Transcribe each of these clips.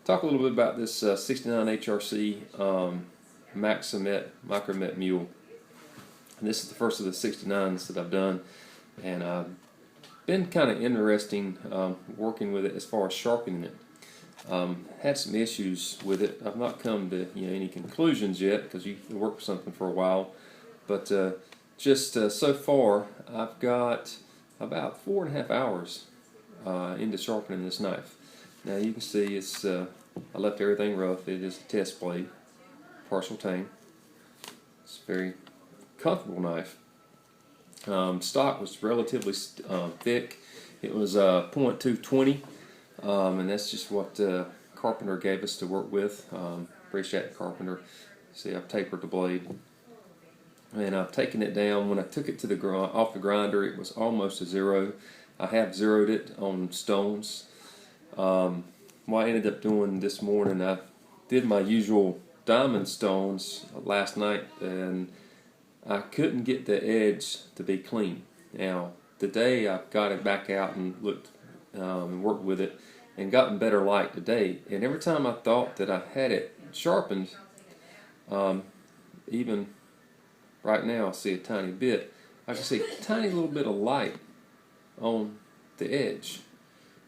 Talk a little bit about this 69 HRC Maxamet Micromet Mule. And this is the first of the 69s that I've done, and been kind of interesting working with it as far as sharpening it. Had some issues with it. I've not come to any conclusions yet because you work with something for a while, but just so far I've got about 4.5 hours into sharpening this knife. Now you can see it's I left everything rough. It is a test blade, partial tang. It's a very comfortable knife. Stock was relatively thick. It was .220, and that's just what Carpenter gave us to work with. Appreciate the Carpenter. See, I've tapered the blade, and I've taken it down. When I took it to the off the grinder, it was almost a zero. I have zeroed it on stones. What I ended up doing this morning, I did my usual diamond stones last night, and I couldn't get the edge to be clean. Now today I've got it back out and looked and worked with it and gotten better light today, and every time I thought that I had it sharpened, even right now I see a tiny bit. I can see a tiny little bit of light on the edge.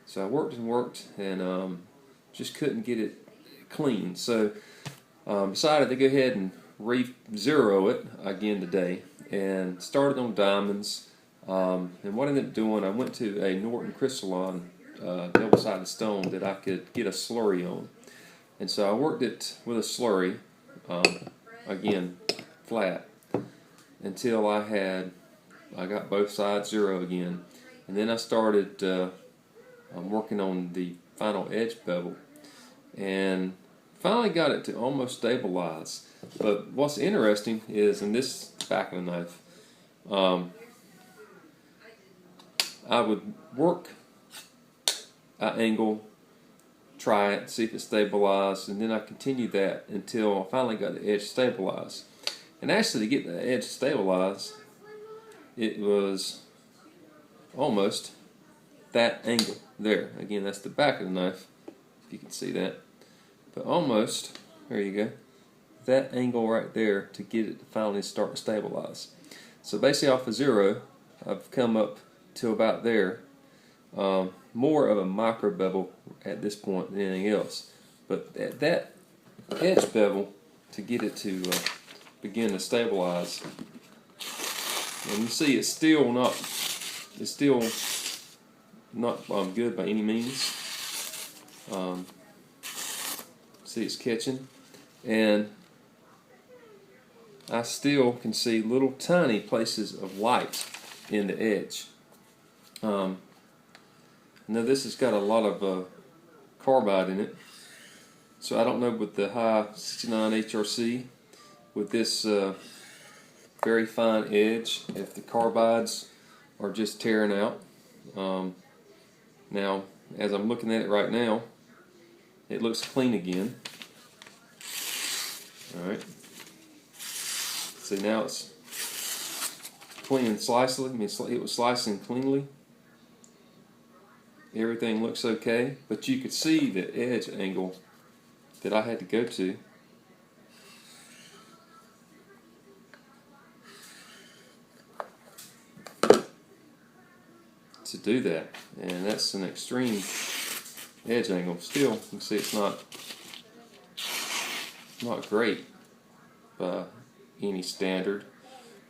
So I worked and worked and just couldn't get it clean. So decided to go ahead and re-zero it again today and started on diamonds. And what I ended up doing, I went to a Norton crystalline double-sided stone that I could get a slurry on. And so I worked it with a slurry, again, flat, until I got both sides zero again. And then I started working on the final edge bevel and finally got it to almost stabilize. But what's interesting is in this back of the knife, I would work an angle, try it, see if it stabilized, and then I continued that until I finally got the edge stabilized. And actually, to get the edge stabilized, it was almost that angle there. Again, that's the back of the knife, if you can see that. But almost, there you go, that angle right there to get it to finally start to stabilize. So basically off of zero, I've come up to about there. More of a micro bevel at this point than anything else. But at that edge bevel, to get it to begin to stabilize, and you see it's still not good by any means. See, it's catching, and I still can see little tiny places of light in the edge. Now this has got a lot of carbide in it, so I don't know with the high 69 HRC with this very fine edge if the carbides are just tearing out. Now as I'm looking at it right now, it looks clean again. Alright, see, now it's clean and slicely. I mean, it was slicing cleanly. Everything looks okay, but you could see the edge angle that I had to go to do that, and that's an extreme edge angle. Still, you can see it's not great by any standard.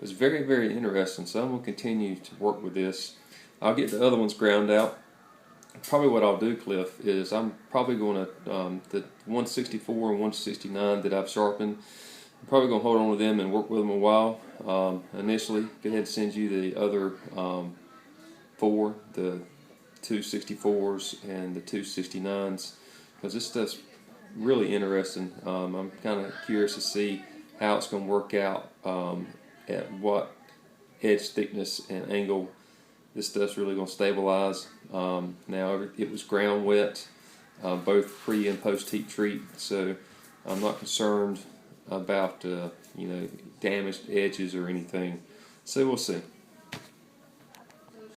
It's very, very interesting, so I'm going to continue to work with this. I'll get the other ones ground out. Probably what I'll do, Cliff, is I'm probably going to, the 164 and 169 that I've sharpened, I'm probably going to hold on to them and work with them a while. Initially, go ahead and send you the other four, the 264s and the 269s, because this stuff's really interesting. I'm kind of curious to see how it's going to work out, at what edge thickness and angle this stuff's really going to stabilize. Now it was ground wet, both pre and post heat treat, so I'm not concerned about damaged edges or anything. So we'll see.